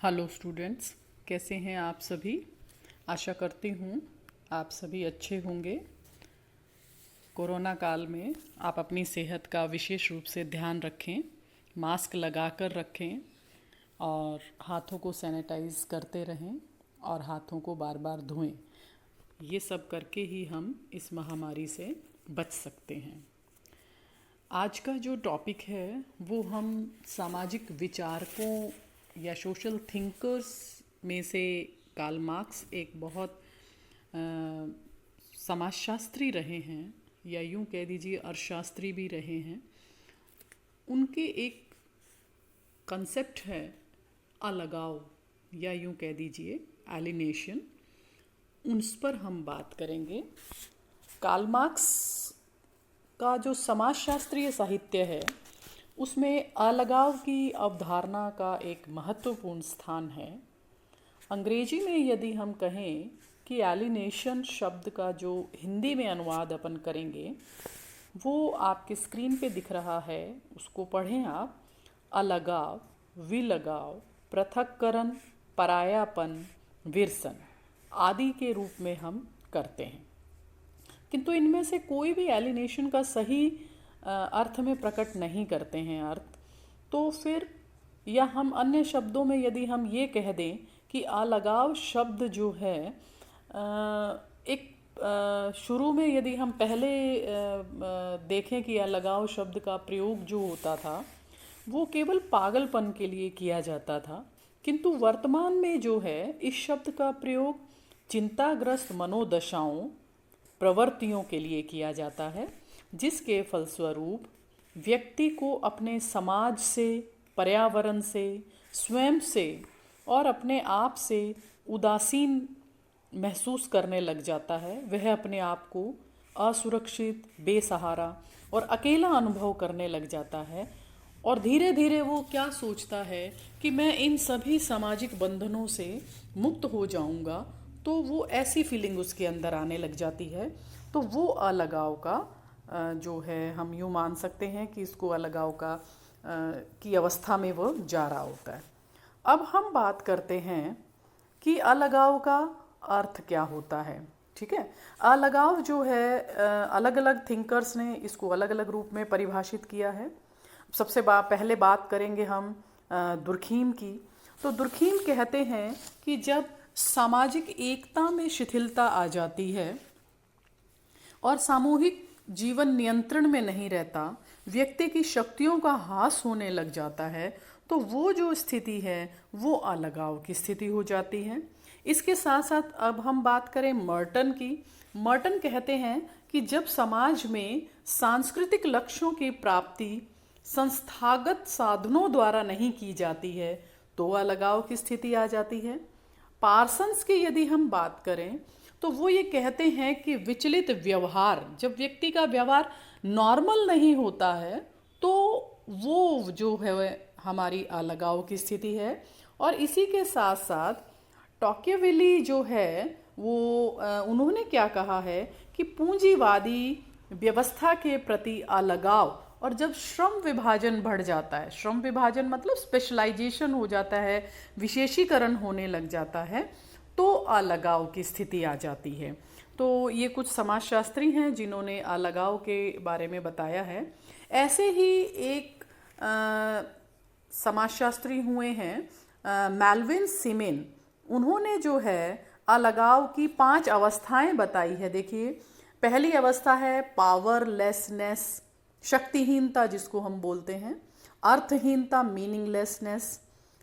Hello students, कैसे हैं आप सभी। आशा करती हूँ आप सभी अच्छे होंगे। कोरोना काल में आप अपनी सेहत का विशेष रूप से ध्यान रखें, मास्क लगा कर रखें और हाथों को सैनिटाइज करते रहें और हाथों को बार बार धोएं। ये सब करके ही हम इस महामारी से बच सकते हैं। आज का जो टॉपिक है वो हम सामाजिक विचारकों या सोशल थिंकर्स में से कार्ल मार्क्स एक बहुत समाजशास्त्री रहे हैं, या यूं कह दीजिए अर्थशास्त्री भी रहे हैं। उनके एक कंसेप्ट है अलगाव, या यूं कह दीजिए एलिनेशन। उस पर हम बात करेंगे। कार्ल मार्क्स का जो समाजशास्त्रीय साहित्य है उसमें अलगाव की अवधारणा का एक महत्वपूर्ण स्थान है। अंग्रेजी में यदि हम कहें कि एलिनेशन शब्द का जो हिंदी में अनुवाद अपन करेंगे वो आपके स्क्रीन पे दिख रहा है, उसको पढ़ें आप। अलगाव, विलगाव, पृथक्करण, परायापन, विरसन आदि के रूप में हम करते हैं, किंतु इनमें से कोई भी एलिनेशन का सही अर्थ में प्रकट नहीं करते हैं अर्थ। तो फिर या हम अन्य शब्दों में यदि हम ये कह दें कि अलगाव शब्द जो है एक शुरू में यदि हम पहले देखें कि अलगाव शब्द का प्रयोग जो होता था वो केवल पागलपन के लिए किया जाता था, किंतु वर्तमान में जो है इस शब्द का प्रयोग चिंताग्रस्त मनोदशाओं, प्रवृत्तियों के लिए किया जाता है, जिसके फलस्वरूप व्यक्ति को अपने समाज से, पर्यावरण से, स्वयं से और अपने आप से उदासीन महसूस करने लग जाता है। वह अपने आप को असुरक्षित, बेसहारा और अकेला अनुभव करने लग जाता है और धीरे धीरे वो क्या सोचता है कि मैं इन सभी सामाजिक बंधनों से मुक्त हो जाऊंगा। तो वो ऐसी फीलिंग उसके अंदर आने लग जाती है। तो वो अलगाव का जो है हम यूँ मान सकते हैं कि इसको अलगाव का की अवस्था में वो जा रहा होता है। अब हम बात करते हैं कि अलगाव का अर्थ क्या होता है। ठीक है, अलगाव जो है अलग अलग थिंकर्स ने इसको अलग अलग रूप में परिभाषित किया है। सबसे पहले बात करेंगे हम दुर्खीम की। तो दुर्खीम कहते हैं कि जब सामाजिक एकता में शिथिलता आ जाती है और सामूहिक जीवन नियंत्रण में नहीं रहता, व्यक्ति की शक्तियों का ह्रास होने लग जाता है, तो वो जो स्थिति है वो अलगाव की स्थिति हो जाती है। इसके साथ साथ अब हम बात करें मर्टन की। मर्टन कहते हैं कि जब समाज में सांस्कृतिक लक्ष्यों की प्राप्ति संस्थागत साधनों द्वारा नहीं की जाती है तो अलगाव की स्थिति आ जाती है। पार्सन्स की यदि हम बात करें तो वो ये कहते हैं कि विचलित व्यवहार, जब व्यक्ति का व्यवहार नॉर्मल नहीं होता है तो वो जो है हमारी अलगाव की स्थिति है। और इसी के साथ साथ टॉक्यविली जो है वो उन्होंने क्या कहा है कि पूंजीवादी व्यवस्था के प्रति अलगाव, और जब श्रम विभाजन बढ़ जाता है, श्रम विभाजन मतलब स्पेशलाइजेशन हो जाता है, विशेषीकरण होने लग जाता है, तो अलगाव की स्थिति आ जाती है। तो ये कुछ समाजशास्त्री हैं जिन्होंने अलगाव के बारे में बताया है। ऐसे ही एक समाजशास्त्री हुए हैं मेल्विन सिमेन। उन्होंने जो है अलगाव की 5 अवस्थाएं बताई है। देखिए, पहली अवस्था है पावरलेसनेस, शक्तिहीनता जिसको हम बोलते हैं, अर्थहीनता मीनिंगलेसनेस,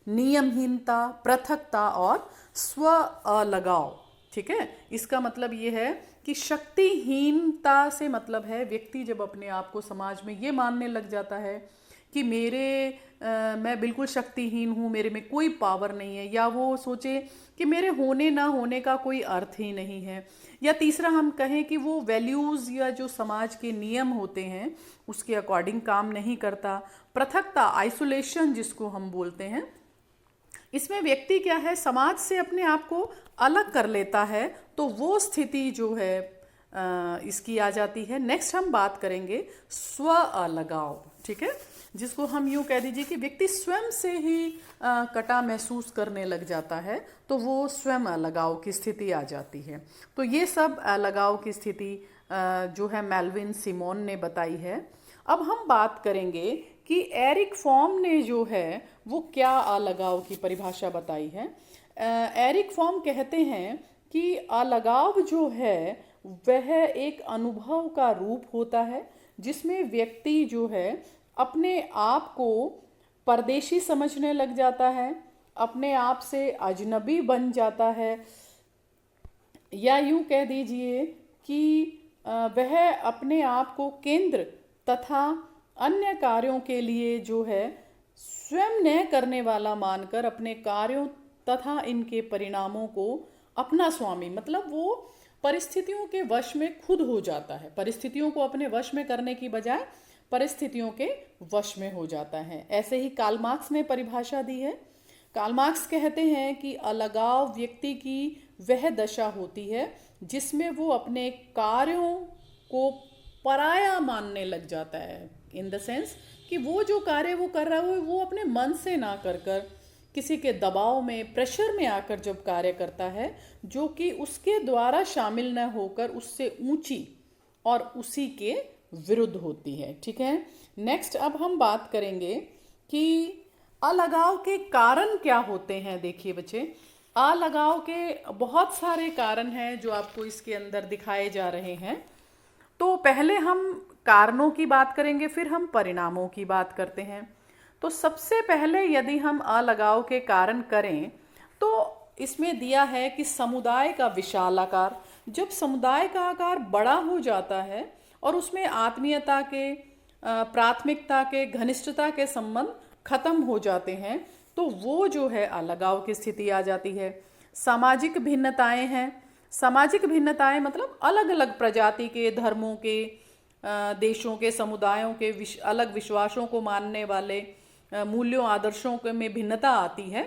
नियमहीनता, पृथकता और स्व अलगाव। ठीक है, इसका मतलब ये है कि शक्तिहीनता से मतलब है व्यक्ति जब अपने आप को समाज में ये मानने लग जाता है कि मैं बिल्कुल शक्तिहीन हूँ, मेरे में कोई पावर नहीं है, या वो सोचे कि मेरे होने ना होने का कोई अर्थ ही नहीं है। या तीसरा हम कहें कि वो वैल्यूज़ या जो समाज के नियम होते हैं उसके अकॉर्डिंग काम नहीं करता। पृथकता, आइसोलेशन जिसको हम बोलते हैं, इसमें व्यक्ति क्या है समाज से अपने आप को अलग कर लेता है, तो वो स्थिति जो है इसकी आ जाती है। नेक्स्ट हम बात करेंगे स्व अलगाव। ठीक है, जिसको हम यूँ कह दीजिए कि व्यक्ति स्वयं से ही कटा महसूस करने लग जाता है, तो वो स्वयं अलगाव की स्थिति आ जाती है। तो ये सब अलगाव की स्थिति जो है मेल्विन सिमोन ने बताई है। अब हम बात करेंगे कि एरिक फॉर्म ने जो है वो क्या अलगाव की परिभाषा बताई है। एरिक फॉर्म कहते हैं कि अलगाव जो है वह एक अनुभव का रूप होता है जिसमें व्यक्ति जो है अपने आप को परदेशी समझने लग जाता है, अपने आप से अजनबी बन जाता है, या यूं कह दीजिए कि वह अपने आप को केंद्र तथा अन्य कार्यों के लिए जो है स्वयं न करने वाला मानकर अपने कार्यों तथा इनके परिणामों को अपना स्वामी, मतलब वो परिस्थितियों के वश में खुद हो जाता है। परिस्थितियों को अपने वश में करने की बजाय परिस्थितियों के वश में हो जाता है। ऐसे ही कार्ल मार्क्स ने परिभाषा दी है। कार्ल मार्क्स कहते हैं कि अलगाव व्यक्ति की वह दशा होती है जिसमें वो अपने कार्यों को पराया मानने लग जाता है, इन द सेंस कि वो जो कार्य वो कर रहा है वो अपने मन से ना कर किसी के दबाव में, प्रेशर में आकर जब कार्य करता है, जो कि उसके द्वारा शामिल न होकर उससे ऊंची और उसी के विरुद्ध होती है। ठीक है, नेक्स्ट अब हम बात करेंगे कि अलगाव के कारण क्या होते हैं। देखिए बच्चे, अलगाव के बहुत सारे कारण हैं जो आपको इसके अंदर दिखाए जा रहे हैं। तो पहले हम कारणों की बात करेंगे, फिर हम परिणामों की बात करते हैं। तो सबसे पहले यदि हम अलगाव के कारण करें तो इसमें दिया है कि समुदाय का विशाल आकार। जब समुदाय का आकार बड़ा हो जाता है और उसमें आत्मीयता के, प्राथमिकता के, घनिष्ठता के संबंध खत्म हो जाते हैं, तो वो जो है अलगाव की स्थिति आ जाती है। सामाजिक भिन्नताएं हैं। सामाजिक भिन्नताएं मतलब अलग अलग प्रजाति के, धर्मों के, देशों के, समुदायों के अलग विश्वासों को मानने वाले, मूल्यों, आदर्शों में भिन्नता आती है,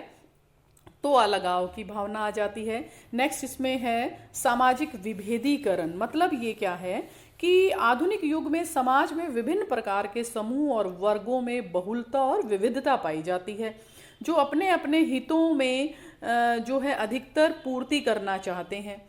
तो अलगाव की भावना आ जाती है। नेक्स्ट इसमें है सामाजिक विभेदीकरण। मतलब ये क्या है कि आधुनिक युग में समाज में विभिन्न प्रकार के समूह और वर्गों में बहुलता और विविधता पाई जाती है, जो अपने अपने हितों में जो है अधिकतर पूर्ति करना चाहते हैं।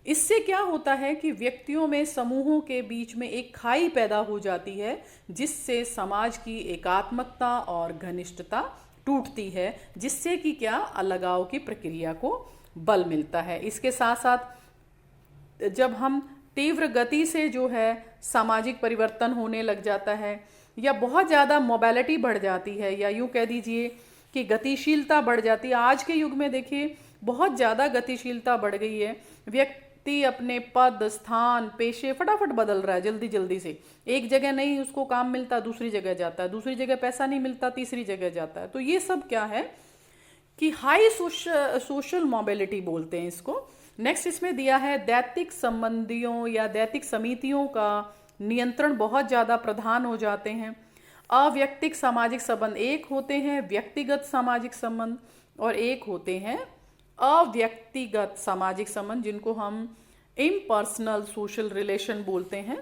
इससे क्या होता है कि व्यक्तियों में, समूहों के बीच में एक खाई पैदा हो जाती है, जिससे समाज की एकात्मकता और घनिष्ठता टूटती है, जिससे कि क्या, अलगाव की प्रक्रिया को बल मिलता है। इसके साथ साथ जब हम तीव्र गति से जो है सामाजिक परिवर्तन होने लग जाता है, या बहुत ज़्यादा मोबिलिटी बढ़ जाती है, या यूँ कह दीजिए कि गतिशीलता बढ़ जाती है। आज के युग में देखिए बहुत ज़्यादा गतिशीलता बढ़ गई है। व्यक्ति अपने पद, स्थान, पेशे फटाफट बदल रहा है, जल्दी जल्दी से। एक जगह नहीं उसको काम मिलता, दूसरी जगह जाता है, दूसरी जगह पैसा नहीं मिलता, तीसरी जगह जाता है। तो ये सब क्या है कि हाई सोशल मोबिलिटी बोलते हैं इसको। नेक्स्ट इसमें दिया है दैतिक संबंधियों या दैतिक समितियों का नियंत्रण बहुत ज़्यादा प्रधान हो जाते हैं। अव्यक्तिक सामाजिक संबंध एक होते हैं व्यक्तिगत सामाजिक संबंध, और एक होते हैं अव्यक्तिगत सामाजिक संबंध, जिनको हम इम्पर्सनल सोशल रिलेशन बोलते हैं।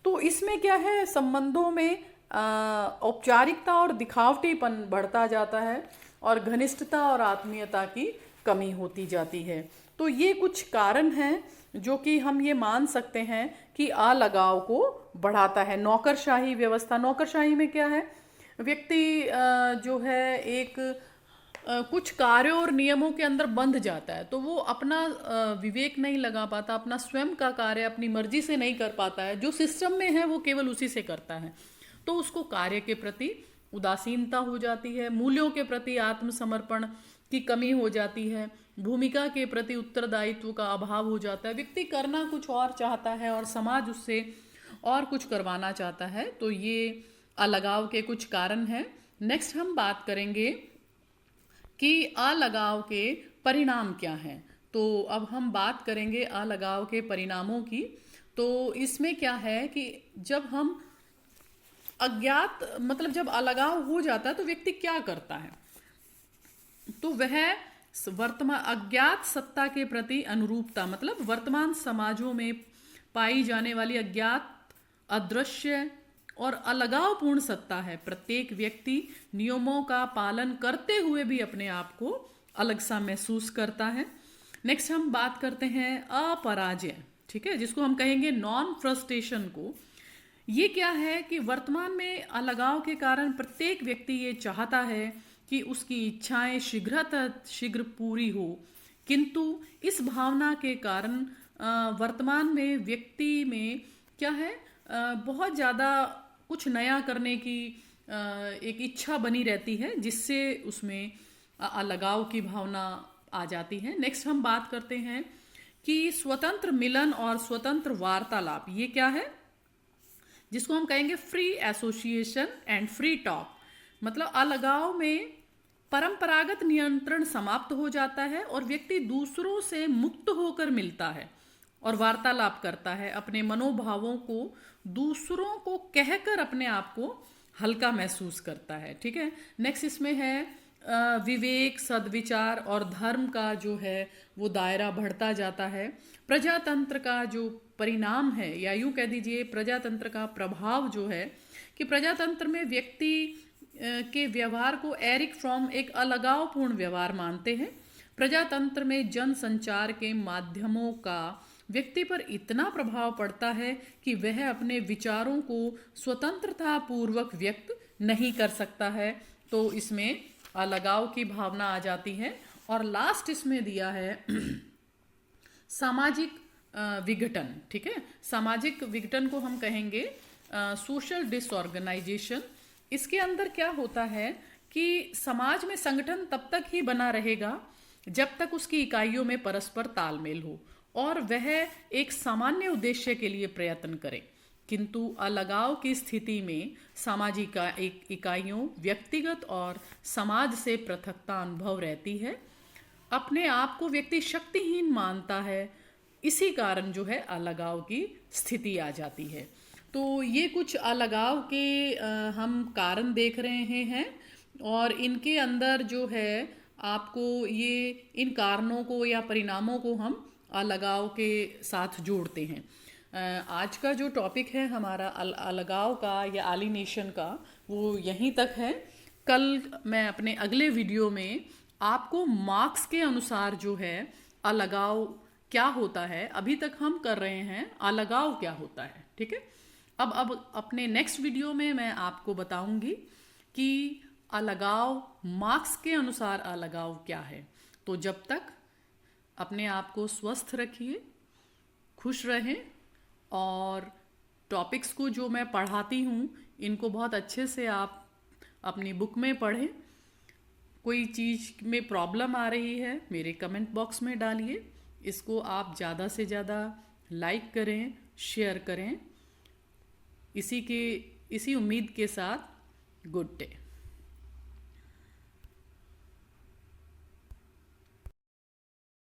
तो इसमें क्या है, संबंधों में औपचारिकता और दिखावटीपन बढ़ता जाता है और घनिष्ठता और आत्मीयता की कमी होती जाती है। तो ये कुछ कारण हैं जो कि हम ये मान सकते हैं कि अलगाव को बढ़ाता है। नौकरशाही व्यवस्था। नौकरशाही में क्या है, व्यक्ति जो है एक कुछ कार्यों और नियमों के अंदर बंध जाता है, तो वो अपना विवेक नहीं लगा पाता, अपना स्वयं का कार्य अपनी मर्जी से नहीं कर पाता है। जो सिस्टम में है वो केवल उसी से करता है, तो उसको कार्य के प्रति उदासीनता हो जाती है, मूल्यों के प्रति आत्मसमर्पण की कमी हो जाती है, भूमिका के प्रति उत्तरदायित्व का अभाव हो जाता है। व्यक्ति करना कुछ और चाहता है और समाज उससे और कुछ करवाना चाहता है। तो ये अलगाव के कुछ कारण हैं। नेक्स्ट हम बात करेंगे कि अलगाव के परिणाम क्या हैं। तो अब हम बात करेंगे अलगाव के परिणामों की। तो इसमें क्या है कि जब हम अज्ञात, मतलब जब अलगाव हो जाता है तो व्यक्ति क्या करता है, तो वह वर्तमान अज्ञात सत्ता के प्रति अनुरूपता, मतलब वर्तमान समाजों में पाई जाने वाली अज्ञात, अदृश्य, और अलगावपूर्ण सत्ता है। प्रत्येक व्यक्ति नियमों का पालन करते हुए भी अपने आप को अलग सा महसूस करता है। नेक्स्ट हम बात करते हैं अपराजय, ठीक है, जिसको हम कहेंगे नॉन फ्रस्ट्रेशन को। ये क्या है कि वर्तमान में अलगाव के कारण प्रत्येक व्यक्ति ये चाहता है कि उसकी इच्छाएं शीघ्र पूरी हो, किंतु इस भावना के कारण वर्तमान में व्यक्ति में क्या है, बहुत ज़्यादा कुछ नया करने की एक इच्छा बनी रहती है, जिससे उसमें अलगाव की भावना आ जाती है। नेक्स्ट हम बात करते हैं कि स्वतंत्र मिलन और स्वतंत्र वार्तालाप, ये क्या है, जिसको हम कहेंगे free association and free talk. मतलब अलगाव में परंपरागत नियंत्रण समाप्त हो जाता है और व्यक्ति दूसरों से मुक्त होकर मिलता है और वार्तालाप करता है, अपने मनोभावों को दूसरों को कहकर अपने आप को हल्का महसूस करता है, ठीक है। नेक्स्ट इसमें है विवेक, सद्विचार और धर्म का जो है वो दायरा बढ़ता जाता है। प्रजातंत्र का जो परिणाम है, या यूं कह दीजिए प्रजातंत्र का प्रभाव जो है, कि प्रजातंत्र में व्यक्ति के व्यवहार को एरिक फ्रॉम एक अलगावपूर्ण व्यवहार मानते हैं। प्रजातंत्र में जन संचार के माध्यमों का व्यक्ति पर इतना प्रभाव पड़ता है कि वह अपने विचारों को स्वतंत्रता पूर्वक व्यक्त नहीं कर सकता है, तो इसमें अलगाव की भावना आ जाती है। और लास्ट इसमें दिया है सामाजिक विघटन, ठीक है। सामाजिक विघटन को हम कहेंगे सोशल डिसऑर्गेनाइजेशन। इसके अंदर क्या होता है कि समाज में संगठन तब तक ही बना रहेगा जब तक उसकी इकाइयों में परस्पर तालमेल हो और वह एक सामान्य उद्देश्य के लिए प्रयत्न करे, किंतु अलगाव की स्थिति में सामाजिक इकाइयों, व्यक्तिगत और समाज से पृथकता अनुभव रहती है। अपने आप को व्यक्ति शक्तिहीन मानता है, इसी कारण जो है अलगाव की स्थिति आ जाती है। तो ये कुछ अलगाव के हम कारण देख रहे हैं और इनके अंदर जो है आपको ये इन कारणों को या परिणामों को हम अलगाव के साथ जोड़ते हैं। आज का जो टॉपिक है हमारा अलगाव का या एलिनेशन का, वो यहीं तक है। कल मैं अपने अगले वीडियो में आपको मार्क्स के अनुसार जो है अलगाव क्या होता है, अभी तक हम कर रहे हैं अलगाव क्या होता है, ठीक है। अब अपने नेक्स्ट वीडियो में मैं आपको बताऊंगी कि अलगाव, मार्क्स के अनुसार अलगाव क्या है। तो जब तक अपने आप को स्वस्थ रखिए, खुश रहें और टॉपिक्स को जो मैं पढ़ाती हूँ इनको बहुत अच्छे से आप अपनी बुक में पढ़ें। कोई चीज़ में प्रॉब्लम आ रही है मेरे कमेंट बॉक्स में डालिए, इसको आप ज़्यादा से ज़्यादा लाइक करें, शेयर करें। इसी उम्मीद के साथ गुड डे।